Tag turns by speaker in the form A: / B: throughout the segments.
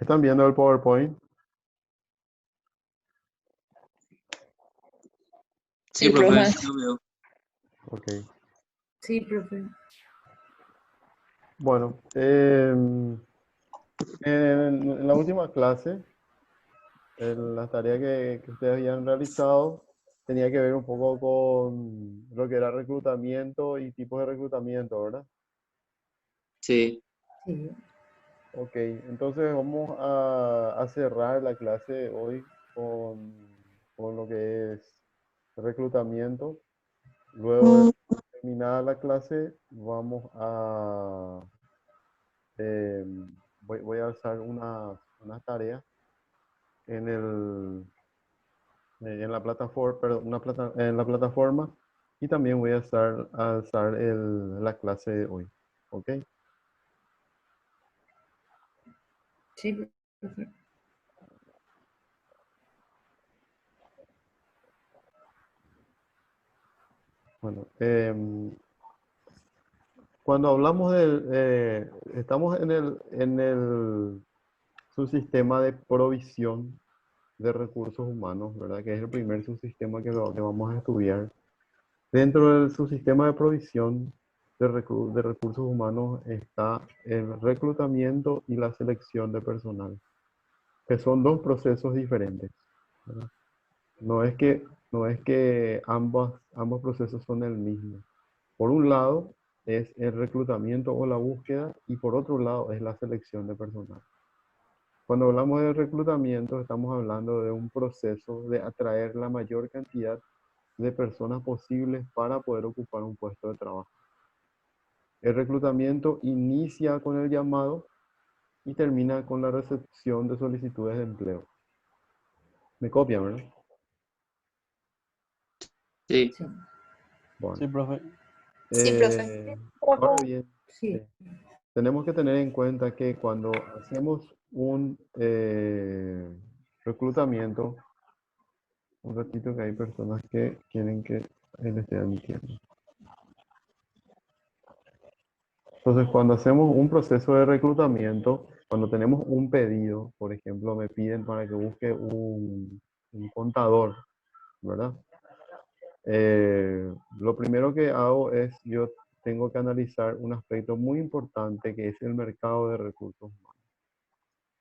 A: ¿Están viendo el PowerPoint?
B: Sí,
C: Sí,
B: profe,
C: profe.
B: yo veo.
A: Ok.
C: Sí, profe.
A: Bueno, en la última clase, la tarea que ustedes habían realizado tenía que ver un poco con lo que era reclutamiento y tipos de reclutamiento, ¿verdad?
B: Sí,
C: Sí.
A: Ok, entonces vamos a cerrar la clase hoy con lo que es reclutamiento. Luego de terminada la clase, vamos a eh, voy a usar unas tareas en en la plataforma, perdón, en la plataforma y también voy a usar la clase de hoy. ¿Ok?
C: Sí, profe.
A: Bueno, cuando hablamos estamos en el subsistema de provisión de recursos humanos, ¿verdad? Que es el primer subsistema que vamos a estudiar. Dentro del subsistema de provisión de recursos humanos está el reclutamiento y la selección de personal, que son dos procesos diferentes, ¿verdad? No es que ambos procesos son el mismo. Por un lado es el reclutamiento o la búsqueda y por otro lado es la selección de personal. Cuando hablamos de reclutamiento estamos hablando de un proceso de atraer la mayor cantidad de personas posibles para poder ocupar un puesto de trabajo. El reclutamiento inicia con el llamado y termina con la recepción de solicitudes de empleo. ¿Me copian, verdad?
B: sí.
C: Sí.
A: Bueno.
D: Sí, profe.
E: Sí, profe.
A: Ahora bien,
C: Sí.
A: tenemos que tener en cuenta que cuando hacemos un reclutamiento, un ratito que hay personas que quieren que él esté admitiendo. Entonces, cuando hacemos un proceso de reclutamiento, cuando tenemos un pedido, por ejemplo, me piden para que busque un contador, ¿verdad? Lo primero que hago es, yo tengo que analizar un aspecto muy importante que es el mercado de recursos humanos.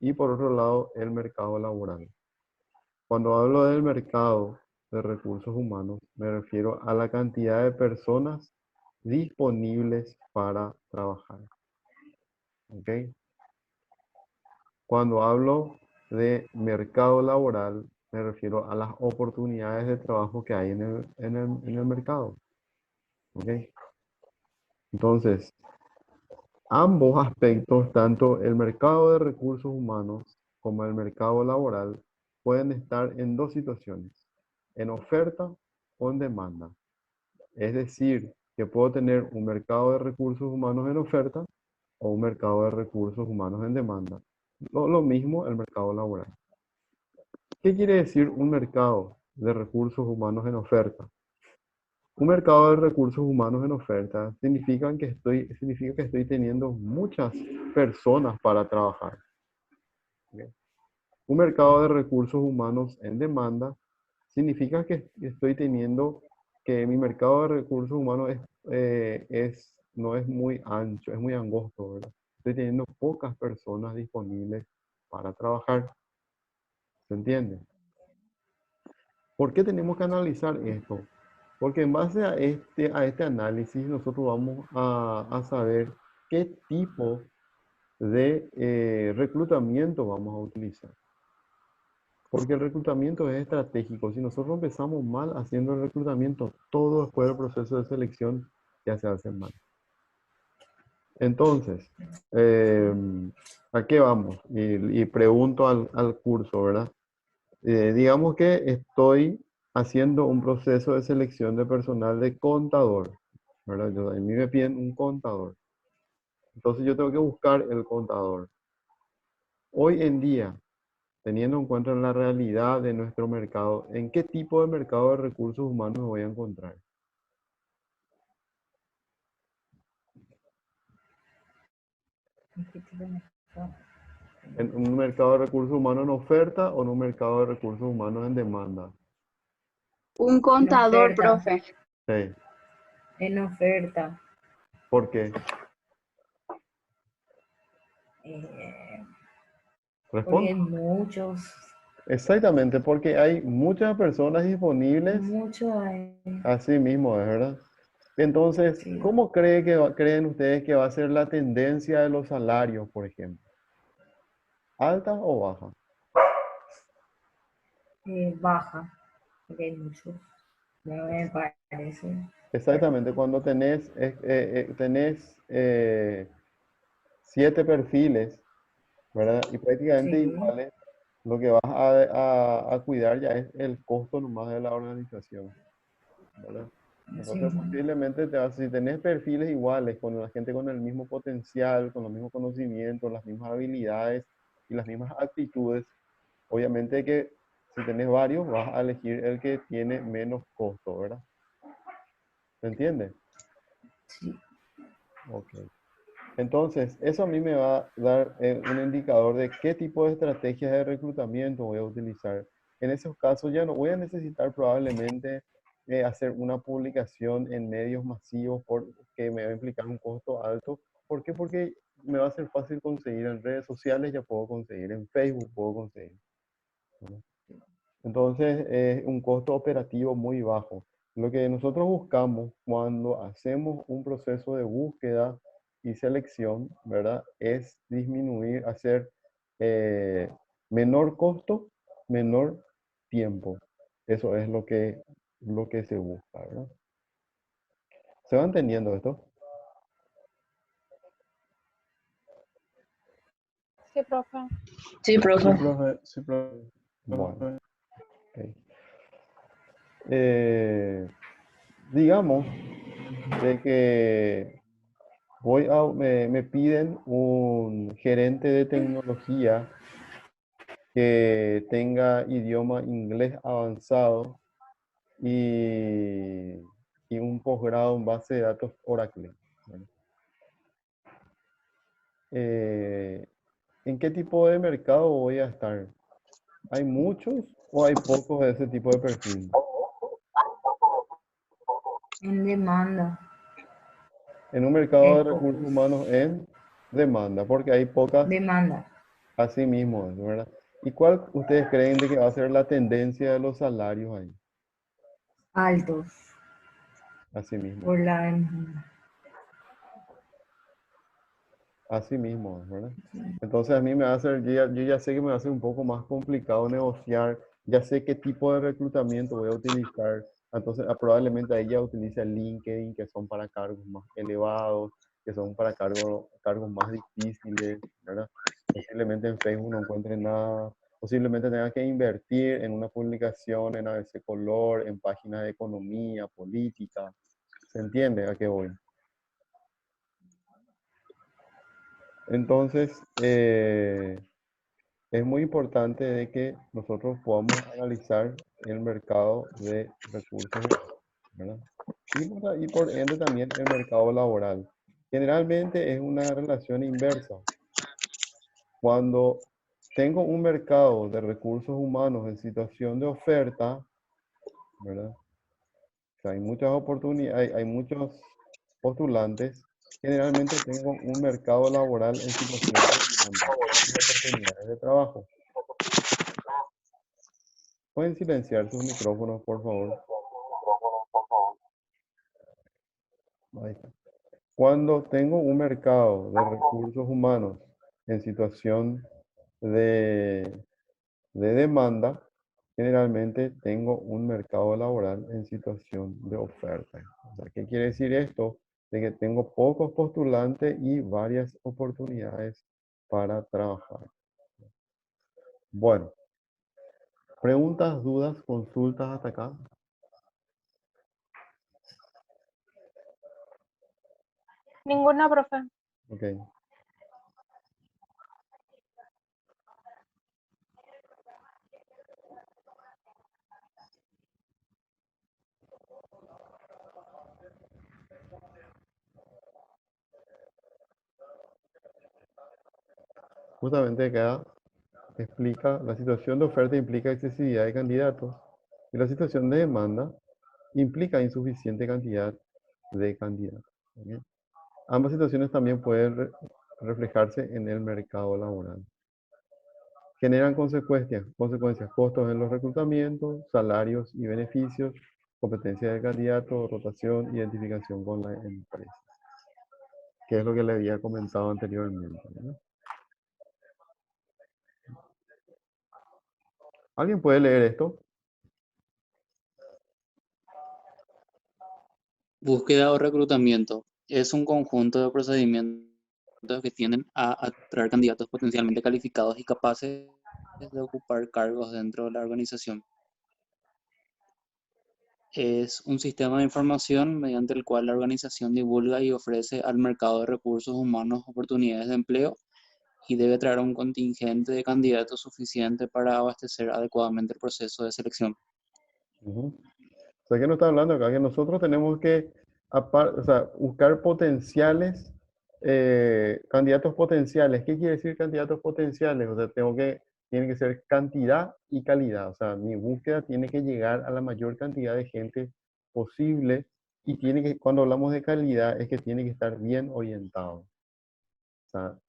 A: Y por otro lado, el mercado laboral. Cuando hablo del mercado de recursos humanos, me refiero a la cantidad de personas disponibles para trabajar. ¿Ok? Cuando hablo de mercado laboral, me refiero a las oportunidades de trabajo que hay en el mercado. ¿Ok? Entonces, ambos aspectos, tanto el mercado de recursos humanos como el mercado laboral, pueden estar en dos situaciones, en oferta o en demanda. Es decir, que puedo tener un mercado de recursos humanos en oferta o un mercado de recursos humanos en demanda. Lo mismo el mercado laboral. ¿Qué quiere decir un mercado de recursos humanos en oferta? Un mercado de recursos humanos en oferta significa significa que estoy teniendo muchas personas para trabajar. ¿Ok? Un mercado de recursos humanos en demanda significa que estoy teniendo que mi mercado de recursos humanos no es muy ancho, es muy angosto, ¿verdad? Estoy teniendo pocas personas disponibles para trabajar. ¿Se entiende? ¿Por qué tenemos que analizar esto? Porque en base a este análisis nosotros vamos a saber qué tipo de reclutamiento vamos a utilizar. Porque el reclutamiento es estratégico. Si nosotros empezamos mal haciendo el reclutamiento, todo después del proceso de selección ya se hace mal. Entonces, ¿a qué vamos? Y pregunto al curso, ¿verdad? Digamos que estoy haciendo un proceso de selección de personal de contador, ¿verdad? A mí me piden un contador. Entonces yo tengo que buscar el contador. Hoy en día, teniendo en cuenta la realidad de nuestro mercado, ¿en qué tipo de mercado de recursos humanos me voy a encontrar? ¿En un mercado de recursos humanos en oferta o en un mercado de recursos humanos en demanda?
E: Un
C: En
E: contador,
C: oferta.
E: profe.
A: Sí.
C: En oferta.
A: ¿Por qué?
C: Eh, porque
A: Responde.
C: hay muchos.
A: Exactamente, porque hay muchas personas disponibles,
C: Muchos hay.
A: así mismo, es verdad. Entonces,
C: Sí.
A: ¿cómo creen ustedes que va a ser la tendencia de los salarios, por ejemplo? ¿Alta o baja?
C: Baja. Porque hay muchos. No me parece.
A: Exactamente, cuando tenés 7 perfiles, ¿verdad? Y prácticamente
C: Sí.
A: iguales, lo que vas a cuidar ya es el costo nomás de la organización, ¿verdad?
C: Así
A: Entonces,
C: mismo.
A: posiblemente si tenés perfiles iguales, con la gente con el mismo potencial, con los mismos conocimientos, las mismas habilidades y las mismas actitudes, obviamente que si tenés varios, vas a elegir el que tiene menos costo, ¿verdad? ¿Se entiende?
C: Sí.
A: Ok. Entonces, eso a mí me va a dar un indicador de qué tipo de estrategias de reclutamiento voy a utilizar. En esos casos ya no voy a necesitar probablemente hacer una publicación en medios masivos porque me va a implicar un costo alto. ¿Por qué? Porque me va a ser fácil conseguir en redes sociales, ya puedo conseguir en Facebook, puedo conseguir, ¿no? Entonces, es un costo operativo muy bajo. Lo que nosotros buscamos cuando hacemos un proceso de búsqueda y selección, ¿verdad? Es disminuir, hacer eh, menor costo, menor tiempo. Eso es lo que se busca, ¿verdad? ¿Se va entendiendo esto?
E: Sí, profe.
C: Sí, profe.
D: Profe, sí, profe.
A: Bueno, ok. Eh, digamos de que me piden un gerente de tecnología que tenga idioma inglés avanzado y, y un posgrado en base de datos Oracle, ¿verdad? Eh, ¿En qué tipo de mercado voy a estar? ¿Hay muchos o hay pocos de ese tipo de perfil?
C: En demanda.
A: En un mercado
C: Hay
A: de recursos
C: pocos.
A: humanos en demanda, porque hay pocas,
C: Demanda.
A: así mismo, ¿verdad? ¿Y cuál ustedes creen de que va a ser la tendencia de los salarios ahí?
C: Altos.
A: Así mismo,
C: Por la demanda.
A: así mismo, ¿verdad? Entonces a mí me va a hacer, yo ya sé que me va a ser un poco más complicado negociar, ya sé qué tipo de reclutamiento voy a utilizar, entonces probablemente ahí ya utilice el LinkedIn, que son para cargos más elevados, que son para cargos más difíciles, ¿verdad? Posiblemente en Facebook no encuentre nada, posiblemente tenga que invertir en una publicación en ABC Color, en páginas de economía, política, ¿se entiende a qué voy? Entonces, es muy importante de que nosotros podamos analizar el mercado de recursos humanos, ¿verdad? Y por ende también el mercado laboral. Generalmente es una relación inversa. Cuando tengo un mercado de recursos humanos en situación de oferta, ¿verdad? O sea, hay muchas oportunidades, hay muchos postulantes. Generalmente tengo un mercado laboral en situación de demanda, de oportunidades de trabajo. Pueden silenciar sus micrófonos, por favor. Ahí está. Cuando tengo un mercado de recursos humanos en situación de, de demanda, generalmente tengo un mercado laboral en situación de oferta. O sea, ¿qué quiere decir esto? De que tengo pocos postulantes y varias oportunidades para trabajar. Bueno, preguntas, dudas, consultas hasta acá.
E: Ninguna, profe.
A: Ok. justamente acá explica, la situación de oferta implica excesividad de candidatos y la situación de demanda implica insuficiente cantidad de candidatos. ¿Ok? Ambas situaciones también pueden reflejarse en el mercado laboral. Generan consecuencias, costos en los reclutamientos, salarios y beneficios, competencia de candidatos, rotación, identificación con la empresa, que es lo que le había comentado anteriormente, ¿no? ¿Alguien puede leer esto?
B: Búsqueda o reclutamiento es un conjunto de procedimientos que tienden a atraer candidatos potencialmente calificados y capaces de ocupar cargos dentro de la organización. Es un sistema de información mediante el cual la organización divulga y ofrece al mercado de recursos humanos oportunidades de empleo y debe traer un contingente de candidatos suficiente para abastecer adecuadamente el proceso de selección.
A: Ujú. O sea, ¿qué nos está hablando acá? Que nosotros tenemos que o sea, buscar potenciales, candidatos potenciales. ¿Qué quiere decir candidatos potenciales? O sea, tiene que ser cantidad y calidad. O sea, mi búsqueda tiene que llegar a la mayor cantidad de gente posible y cuando hablamos de calidad, es que tiene que estar bien orientado. O sea,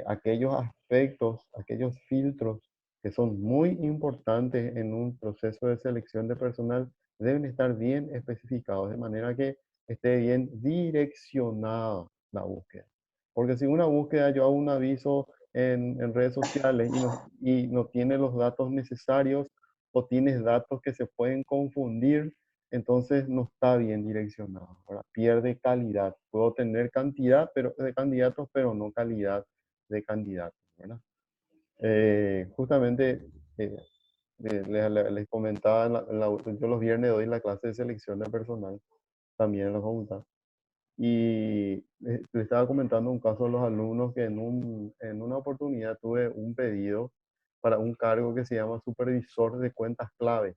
A: aquellos aspectos, aquellos filtros que son muy importantes en un proceso de selección de personal deben estar bien especificados de manera que esté bien direccionada la búsqueda. Porque si una búsqueda yo hago un aviso en redes sociales y no tiene los datos necesarios o tienes datos que se pueden confundir, entonces no está bien direccionado. Ahora, pierde calidad. Puedo tener cantidad de candidatos, pero no calidad de candidatos, ¿verdad? Justamente les comentaba, yo los viernes doy la clase de selección de personal, también en la facultad, y les estaba comentando un caso a los alumnos que en una oportunidad tuve un pedido para un cargo que se llama supervisor de cuentas claves.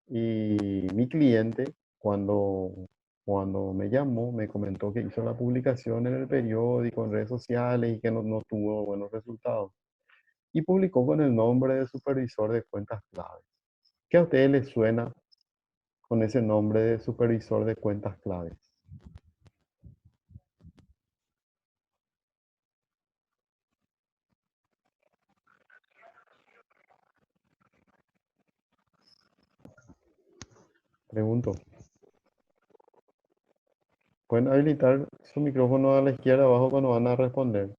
A: Y mi cliente, cuando me llamó, me comentó que hizo la publicación en el periódico, en redes sociales y que no tuvo buenos resultados. Y publicó con el nombre de supervisor de cuentas claves. ¿Qué a ustedes les suena con ese nombre de supervisor de cuentas claves? Pregunto. Pueden habilitar su micrófono a la izquierda abajo cuando van a responder.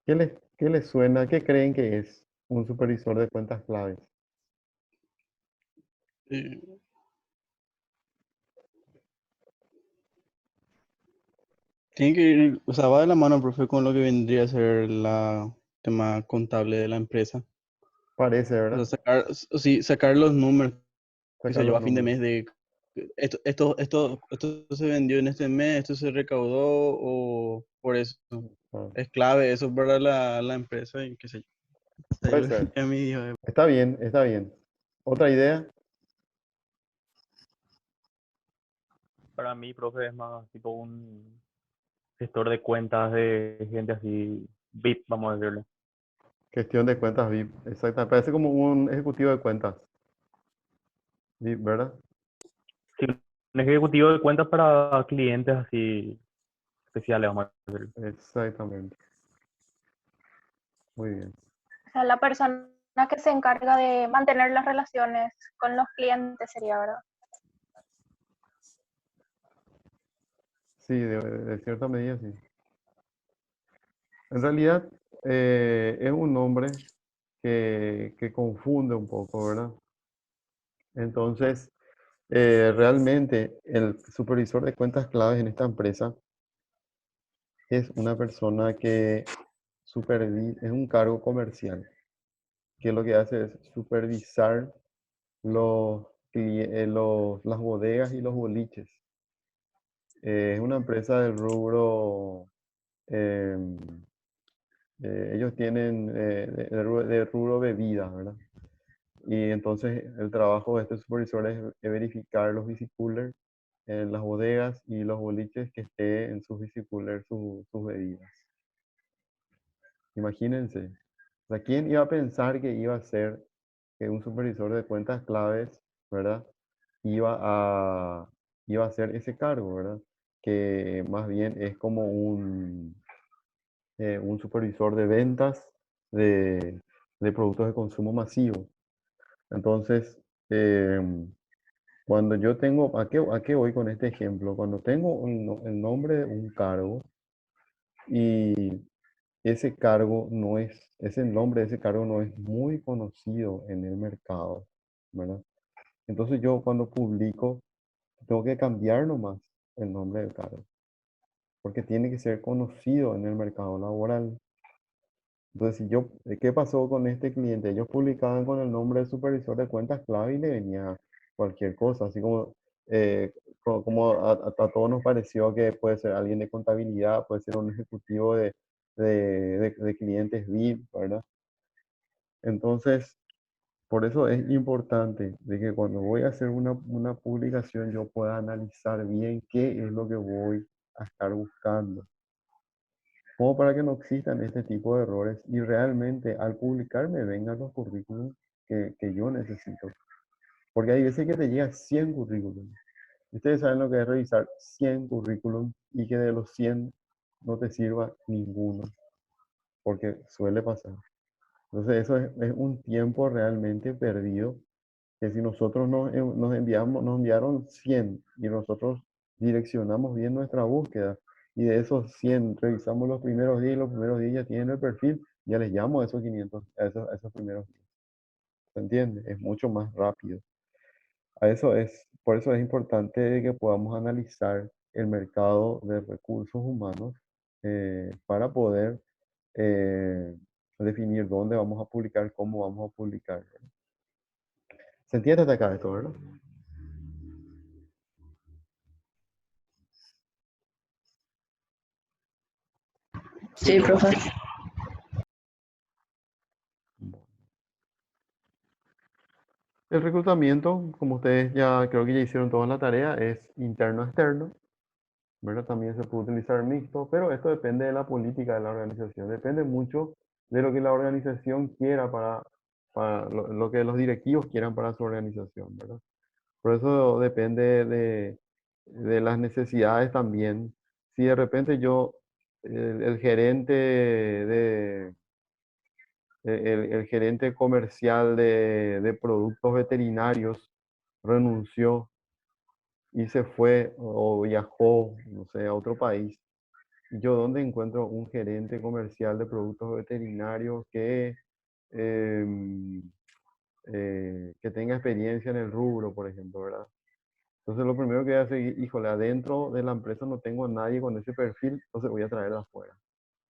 A: ¿Qué les suena? ¿Qué creen que es un supervisor de cuentas claves?
D: Eh, Tiene que ir, o sea, va de la mano, profe, con lo que vendría a ser la tema contable de la empresa.
A: Parece,
D: O sea,
A: ¿verdad?
D: sí, sacar los números, qué
A: Sacar
D: sé yo,
A: los
D: a fin de
A: números.
D: mes de esto se vendió en este mes, esto se recaudó, o por eso.
A: Ah,
D: Es clave eso para la empresa y qué sé yo. O sea,
A: puede ser.
D: a mí dijo,
A: Está bien, está bien. ¿Otra idea?
F: Para mí, profe, es más tipo un gestor de cuentas de gente así, VIP, vamos a decirle.
A: Gestión de cuentas VIP. Exacto. Parece como un ejecutivo de cuentas VIP, ¿verdad?
F: Sí, un ejecutivo de cuentas para clientes así especiales, vamos a decirle.
A: Exactamente. Muy bien.
E: O sea, la persona que se encarga de mantener las relaciones con los clientes sería, ¿verdad?
A: Sí, de cierta medida sí. En realidad es un nombre que confunde un poco, ¿verdad? Entonces, realmente el supervisor de cuentas claves en esta empresa es una persona que es un cargo comercial, que lo que hace es supervisar las bodegas y los boliches. Es una empresa del rubro, em, ellos tienen de rubro bebidas, ¿verdad? Y entonces el trabajo de este supervisor es verificar los bicicoolers en las bodegas y los boliches que esté en sus bicicoolers sus bebidas. Imagínense. O sea, ¿quién iba a pensar que iba a ser que un supervisor de cuentas claves, ¿verdad? Iba a, iba a hacer ese cargo, ¿verdad? Que más bien es como un supervisor de ventas de, de productos de consumo masivo. Entonces, cuando yo tengo, a qué voy con este ejemplo? Cuando tengo el nombre de un cargo y ese cargo no es, ese nombre de ese cargo no es muy conocido en el mercado, ¿verdad? Entonces yo cuando publico tengo que cambiar nomás el nombre del cargo, porque tiene que ser conocido en el mercado laboral. Entonces, si yo, ¿qué pasó con este cliente? Ellos publicaban con el nombre de supervisor de cuentas clave y le venía cualquier cosa, así como, eh, como a todos nos pareció que puede ser alguien de contabilidad, puede ser un ejecutivo de clientes VIP, ¿verdad? Entonces, por eso es importante de que cuando voy a hacer una publicación yo pueda analizar bien qué es lo que voy a estar buscando, como para que no existan este tipo de errores y realmente al publicar me vengan los currículums que yo necesito. Porque hay veces que te llegan 100 currículums. Ustedes saben lo que es revisar 100 currículums y que de los 100 no te sirva ninguno, porque suele pasar. Entonces eso es un tiempo realmente perdido, que si nosotros nos enviaron 100 y nosotros direccionamos bien nuestra búsqueda y de esos 100 revisamos los primeros días y los primeros días ya tienen el perfil, ya les llamo a esos 500, a esos primeros días. ¿Se entiende? Es mucho más rápido. Por eso es importante que podamos analizar el mercado de recursos humanos para poder eh, definir dónde vamos a publicar, cómo vamos a publicar. ¿Se entiende hasta acá esto, verdad?
C: Sí, profe.
A: El reclutamiento, como ustedes ya creo que ya hicieron toda la tarea, es interno-externo, ¿verdad? También se puede utilizar mixto, pero esto depende de la política de la organización. Depende mucho de lo que la organización quiera para lo que los directivos quieran para su organización, ¿verdad? Por eso depende de las necesidades también. Si de repente el gerente el gerente comercial de productos veterinarios renunció y se fue o viajó, no sé, a otro país. ¿Y yo dónde encuentro un gerente comercial de productos veterinarios em, que tenga experiencia en el rubro, por ejemplo, ¿verdad? Entonces lo primero que voy a seguir, híjole, adentro de la empresa no tengo a nadie con ese perfil, entonces voy a traer de afuera.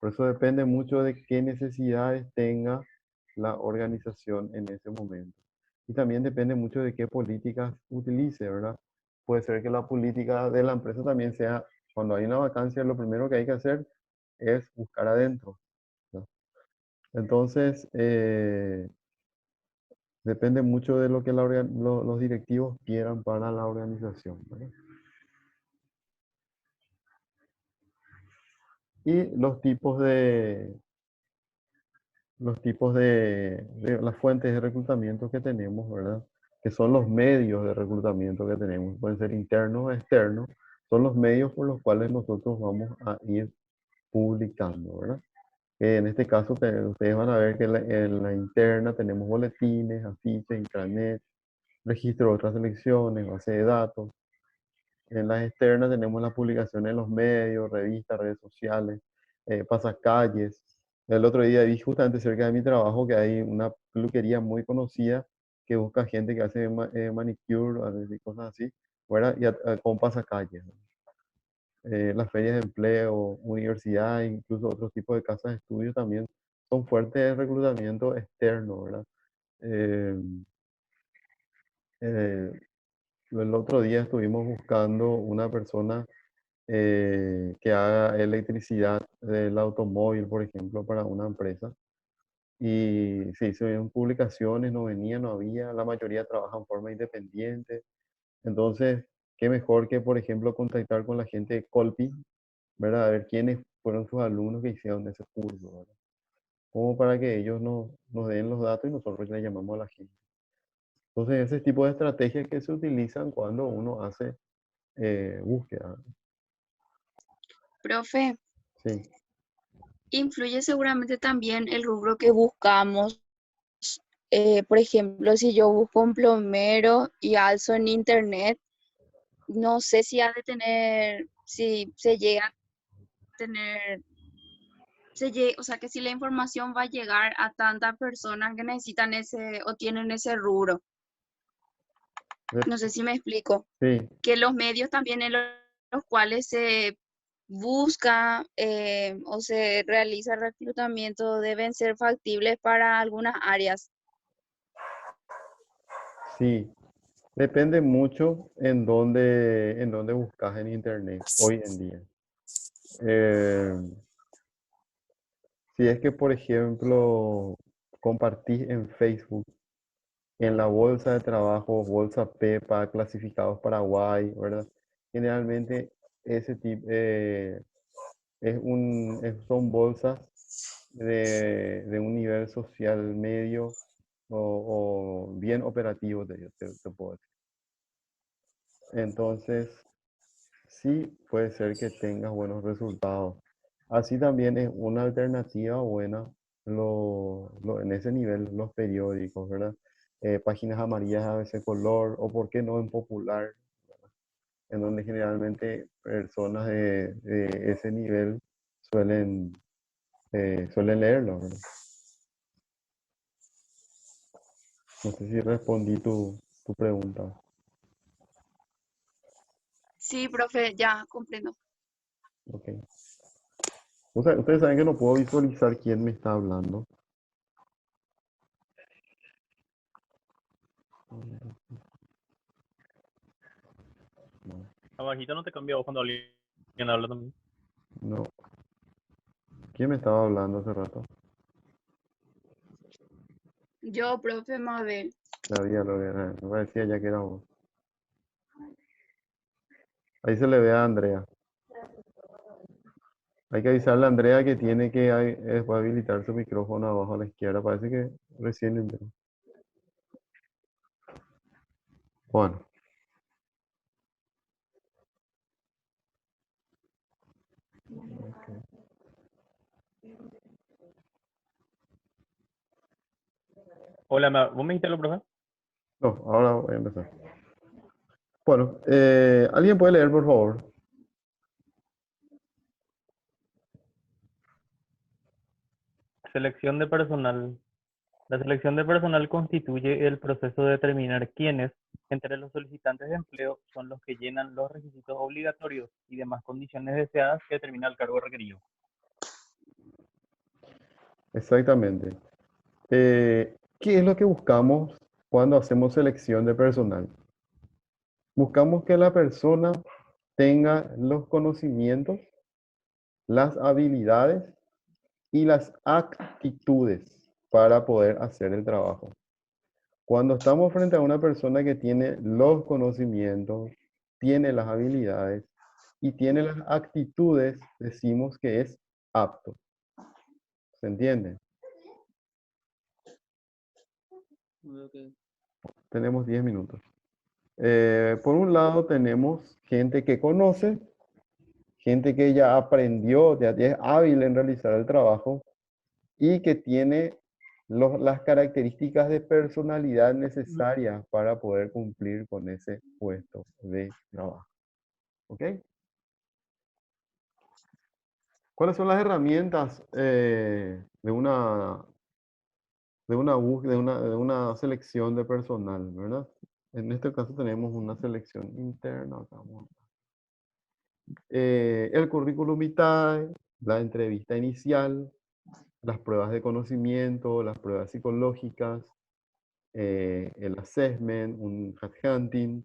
A: Por eso depende mucho de qué necesidades tenga la organización en ese momento. Y también depende mucho de qué políticas utilice, ¿verdad? Puede ser que la política de la empresa también sea, cuando hay una vacancia, lo primero que hay que hacer es buscar adentro, ¿no? Entonces, depende mucho de lo que los directivos quieran para la organización, ¿verdad? Y los tipos de las fuentes de reclutamiento que tenemos, ¿verdad? Que son los medios de reclutamiento que tenemos, pueden ser internos o externos, son los medios por los cuales nosotros vamos a ir publicando, ¿verdad? En este caso, ustedes van a ver que en la interna tenemos boletines, afiches, intranet, registro de otras selecciones, base de datos. En las externas tenemos las publicaciones en los medios, revistas, redes sociales, pasacalles. El otro día vi justamente cerca de mi trabajo que hay una peluquería muy conocida que busca gente que hace manicure y cosas así, ¿verdad? Con pasacalles, ¿no? Las ferias de empleo, universidades, incluso otros tipos de casas de estudio también son fuertes de reclutamiento externo, ¿verdad? Eh, eh, el otro día estuvimos buscando una persona que haga electricidad del automóvil, por ejemplo, para una empresa. Y se hicieron publicaciones, no venía, no había, la mayoría trabaja en forma independiente. Entonces, qué mejor que, por ejemplo, contactar con la gente de Colpi, ¿verdad? A ver quiénes fueron sus alumnos que hicieron ese curso, ¿verdad? como para que ellos nos den los datos y nosotros le llamamos a la gente. Entonces, ese tipo de estrategias que se utilizan cuando uno hace búsqueda.
G: Profe,
A: Sí,
G: influye seguramente también el rubro que buscamos. Por ejemplo, si yo busco un plomero y alzo en internet, no sé si ha de tener, si se llega a tener, o sea, que si la información va a llegar a tantas personas que necesitan ese o tienen ese rubro.
A: de-
G: No sé si me explico.
A: sí,
G: Que los medios también en los cuales se busca o se realiza reclutamiento deben ser factibles para algunas áreas.
A: sí. Depende mucho en dónde buscas en internet hoy en día. Eh, si es que, por ejemplo, compartís en Facebook, en la bolsa de trabajo, bolsa Pepa, clasificados Paraguay, ¿verdad? Generalmente ese tipo son bolsas de un nivel social medio o bien operativo, te puedo decir. Entonces, sí puede ser que tengas buenos resultados. Así también es una alternativa buena en ese nivel, los periódicos, ¿verdad? Páginas amarillas a veces color, o por qué no en popular, en donde generalmente personas de ese nivel suelen, suelen leerlo, ¿verdad? No sé si respondí tu pregunta.
G: Sí, profe, ya comprendo.
A: Ok. O sea, ustedes saben que no puedo visualizar quién me está hablando. No,
F: Abajito no te cambia voz cuando alguien habla también.
A: no. ¿Quién me estaba hablando hace rato?
G: Yo, profe Mabel.
A: Me parecía ya que era vos. Ahí se le ve a Andrea. Hay que avisarle a Andrea que tiene que después habilitar su micrófono abajo a la izquierda. Parece que recién entró. Bueno,
F: Hola, ¿vos me dijiste lo, profe?
A: no, ahora voy a empezar. Bueno, ¿alguien puede leer, por favor?
F: Selección de personal. La selección de personal constituye el proceso de determinar quiénes, entre los solicitantes de empleo, son los que llenan los requisitos obligatorios y demás condiciones deseadas que determina el cargo requerido.
A: Exactamente. ¿Qué es lo que buscamos cuando hacemos selección de personal? Buscamos que la persona tenga los conocimientos, las habilidades y las actitudes para poder hacer el trabajo. Cuando estamos frente a una persona que tiene los conocimientos, tiene las habilidades y tiene las actitudes, decimos que es apto. ¿Se entiende?
B: Ok.
A: Tenemos 10 minutos. Por un lado tenemos gente que conoce, gente que ya aprendió, ya es hábil en realizar el trabajo y que tiene las características de personalidad necesarias para poder cumplir con ese puesto de trabajo. ¿Ok? ¿Cuáles son las herramientas de una selección de personal, ¿verdad? En este caso tenemos una selección interna. Acá vamos a el currículum vitae, la entrevista inicial, las pruebas de conocimiento, las pruebas psicológicas, el assessment, un headhunting,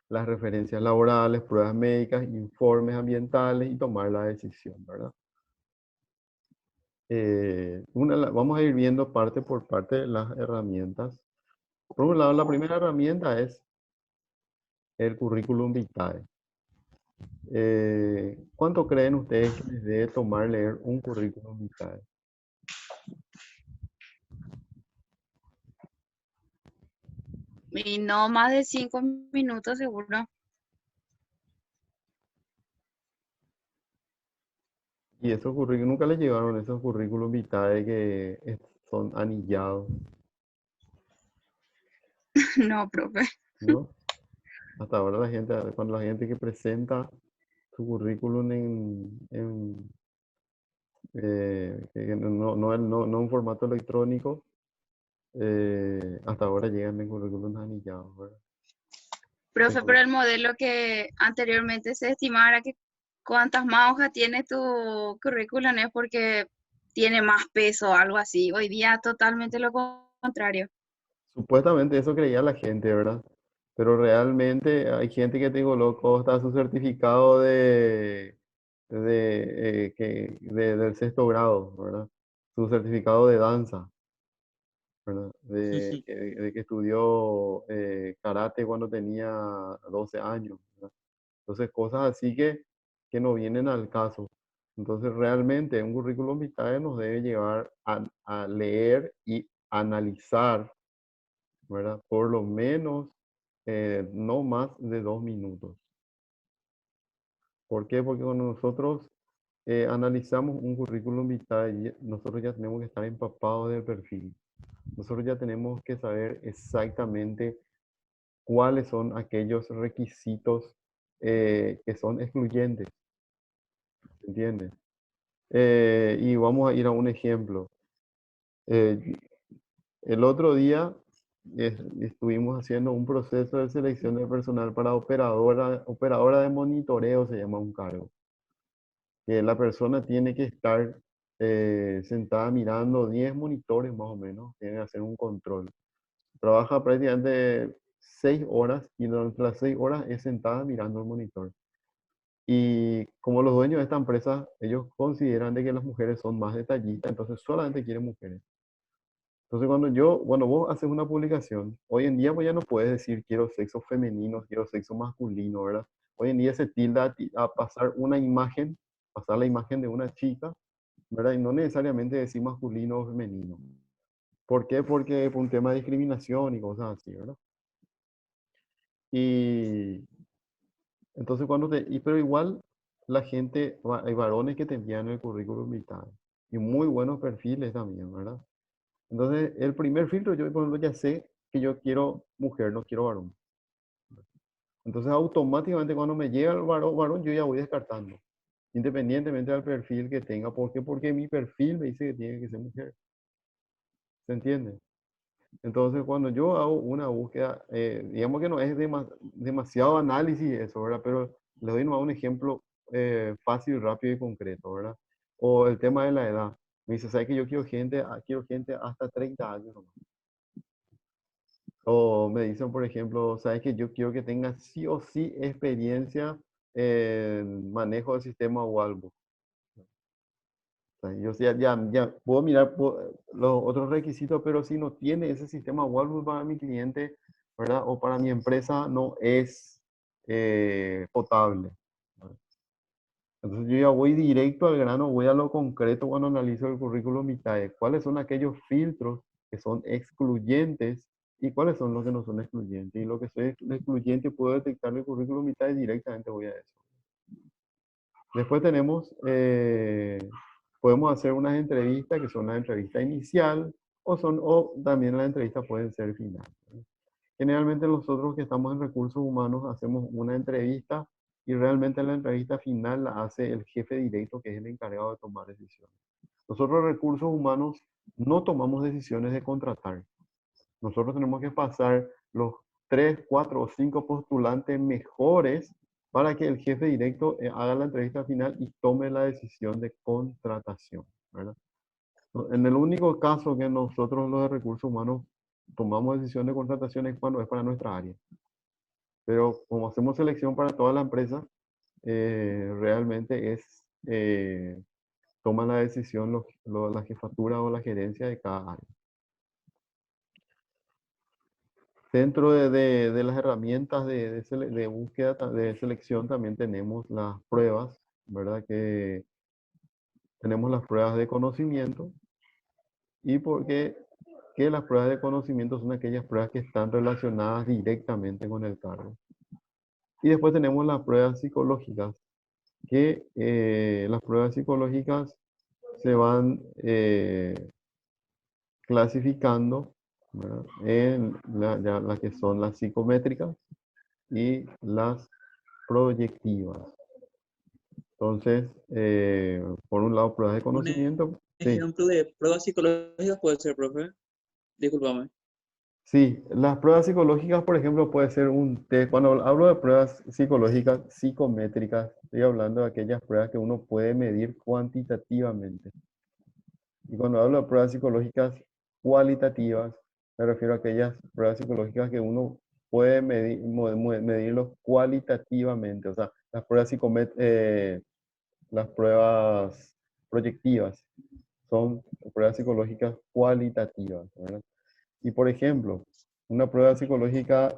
A: las referencias laborales, pruebas médicas, informes ambientales y tomar la decisión, ¿verdad? Vamos a ir viendo parte por parte las herramientas. Por un lado, la primera herramienta es el currículum vitae. ¿Cuánto creen ustedes que les debe tomar leer un currículum vitae?
G: Y no más de 5 minutos seguro.
A: Y esos currículum, nunca les llegaron esos currículum vitae que son anillados,
G: No, profe.
A: ¿no? Hasta ahora la gente, cuando la gente que presenta su currículum que no en formato electrónico, hasta ahora llegan en currículum anillados, ¿verdad?
G: Profe, pero
A: Entonces,
G: el modelo que anteriormente se estimara que cuantas más hojas tiene tu currículum es porque tiene más peso o algo así. Hoy día totalmente lo contrario.
A: supuestamente eso creía la gente, ¿verdad? Pero realmente hay gente que te digo, loco, está su certificado del sexto grado, ¿verdad? Su certificado de danza, ¿verdad? De que estudió karate cuando tenía 12 años, ¿verdad? Entonces, cosas así que no vienen al caso. Entonces, realmente un currículum vitae nos debe llevar a leer y analizar, ¿verdad? Por lo menos no más de 2 minutos. ¿Por qué? Porque cuando nosotros analizamos un currículum vitae, nosotros ya tenemos que estar empapados del perfil. Nosotros ya tenemos que saber exactamente cuáles son aquellos requisitos que son excluyentes, ¿entiendes? Y vamos a ir a un ejemplo. Eh, el otro día estuvimos haciendo un proceso de selección de personal para operadora de monitoreo, se llama un cargo. Que la persona tiene que estar sentada mirando 10 monitores más o menos, tiene que hacer un control. Trabaja prácticamente 6 horas y durante las 6 horas es sentada mirando el monitor. Y como los dueños de esta empresa, ellos consideran de que las mujeres son más detallistas, entonces solamente quieren mujeres. Entonces cuando vos haces una publicación, hoy en día pues ya no puedes decir quiero sexo femenino, quiero sexo masculino, ¿verdad? Hoy en día se tilda a pasar una imagen, pasar la imagen de una chica, ¿verdad? Y no necesariamente decir masculino o femenino. ¿Por qué? Porque por un tema de discriminación y cosas así, ¿verdad? Y entonces pero igual la gente, hay varones que te envían el currículum vitae y muy buenos perfiles también, ¿verdad? Entonces, el primer filtro, yo por ejemplo ya sé que yo quiero mujer, no quiero varón. Entonces, automáticamente cuando me llega el varón, yo ya voy descartando, independientemente del perfil que tenga. ¿Por qué? Porque mi perfil me dice que tiene que ser mujer. ¿Se entiende? Entonces, cuando yo hago una búsqueda, digamos que no es demasiado análisis eso, ¿verdad? Pero les doy nomás un ejemplo fácil, rápido y concreto, ¿verdad? O el tema de la edad. Me dice, ¿sabes que yo quiero gente hasta 30 años nomás? O me dicen, por ejemplo, ¿sabes que yo quiero que tenga sí o sí experiencia en manejo del sistema Walbo? O sea, yo ya puedo mirar los otros requisitos, pero si no tiene ese sistema Walbo para mi cliente, ¿verdad? O para mi empresa, no es potable. ¿Verdad? Entonces yo ya voy directo al grano, voy a lo concreto cuando analizo el currículum vitae. ¿Cuáles son aquellos filtros que son excluyentes y cuáles son los que no son excluyentes? Y lo que soy excluyente puedo detectar en el currículum vitae directamente voy a eso. Después podemos hacer unas entrevistas que son la entrevista inicial o también las entrevistas pueden ser final. Generalmente nosotros que estamos en recursos humanos hacemos una entrevista y realmente la entrevista final la hace el jefe directo, que es el encargado de tomar decisiones. Nosotros recursos humanos no tomamos decisiones de contratar. Nosotros tenemos que pasar los 3, 4 o 5 postulantes mejores para que el jefe directo haga la entrevista final y tome la decisión de contratación, ¿verdad? En el único caso que nosotros los de recursos humanos tomamos decisión de contratación es cuando es para nuestra área. Pero como hacemos selección para toda la empresa, realmente toman la decisión la jefatura o la gerencia de cada área. Dentro de las herramientas de búsqueda, de selección, también tenemos las pruebas, ¿verdad? Que tenemos las pruebas de conocimiento, y porque que las pruebas de conocimiento son aquellas pruebas que están relacionadas directamente con el cargo. Y después tenemos las pruebas psicológicas, que las pruebas psicológicas se van clasificando, ¿verdad?, en las que son las psicométricas y las proyectivas. Entonces, por un lado, pruebas de
B: Un
A: conocimiento. Sí,
B: ejemplo de pruebas psicológicas puede ser, profe. Discúlpame.
A: sí, las pruebas psicológicas, por ejemplo, puede ser un test. Cuando hablo de pruebas psicológicas psicométricas, estoy hablando de aquellas pruebas que uno puede medir cuantitativamente. Y cuando hablo de pruebas psicológicas cualitativas, me refiero a aquellas pruebas psicológicas que uno puede medirlos cualitativamente. O sea, las pruebas proyectivas son pruebas psicológicas cualitativas, ¿verdad? Y por ejemplo, una prueba psicológica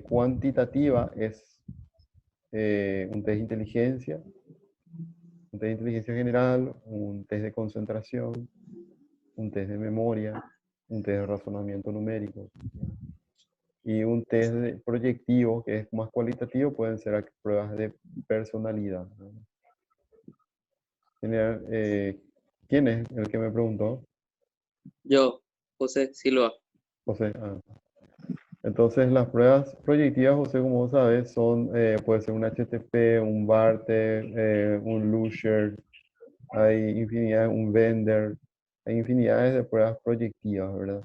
A: cuantitativa es un test de inteligencia, un test de inteligencia general, un test de concentración, un test de memoria, un test de razonamiento numérico. Y un test proyectivo, que es más cualitativo, pueden ser pruebas de personalidad, ¿no? ¿Quién es el que me preguntó?
B: Yo, José Silva.
A: José. Entonces, las pruebas proyectivas, José, como vos sabes, puede ser un HTP, un Barter, un Lusher, hay infinidad, un Bender, hay infinidades de pruebas proyectivas, ¿verdad?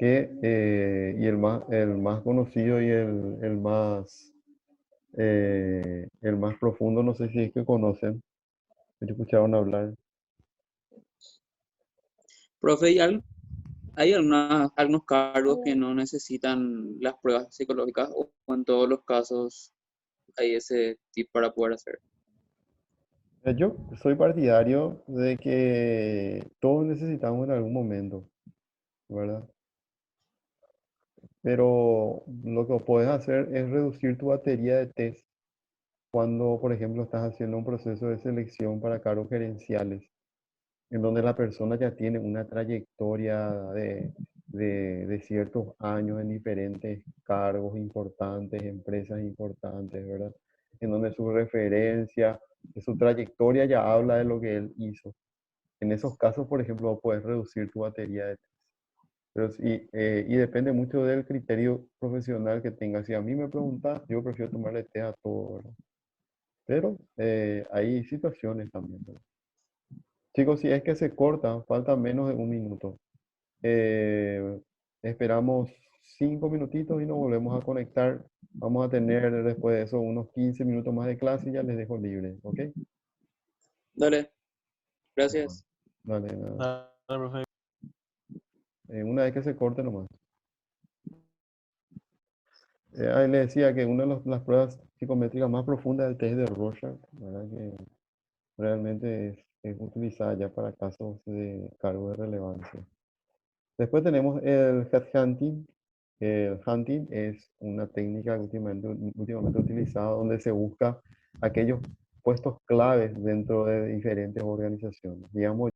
A: Y el más conocido y el más profundo, no sé si es que conocen, si escucharon hablar.
B: Profe, hay algunos cargos que no necesitan las pruebas psicológicas o en todos los casos hay ese tip para poder hacer?
A: Yo soy partidario de que todos necesitamos en algún momento, ¿verdad? Pero lo que puedes hacer es reducir tu batería de test cuando, por ejemplo, estás haciendo un proceso de selección para cargos gerenciales, en donde la persona ya tiene una trayectoria de ciertos años en diferentes cargos importantes, empresas importantes, ¿verdad? En donde su referencia, su trayectoria ya habla de lo que él hizo. En esos casos, por ejemplo, puedes reducir tu batería de test. Pero sí, y depende mucho del criterio profesional que tengas. Si a mí me preguntas, yo prefiero tomarle té a todo, ¿verdad? Pero hay situaciones también, ¿verdad? Chicos, si es que se corta, falta menos de un minuto. Eh, Esperamos 5 minutitos y nos volvemos a conectar. Vamos a tener después de eso unos 15 minutos más de clase y ya les dejo libre, ¿ok?
B: Dale,
A: Bueno,
B: gracias.
A: dale, nada.
D: Dale, profe.
A: Una vez que se corte nomás. Ahí le decía que una de las pruebas psicométricas más profundas es el test de Rorschach, ¿verdad? Que realmente es utilizada ya para casos de cargo de relevancia. Después tenemos el headhunting. El hunting es una técnica últimamente utilizada donde se busca aquellos puestos claves dentro de diferentes organizaciones. Digamos,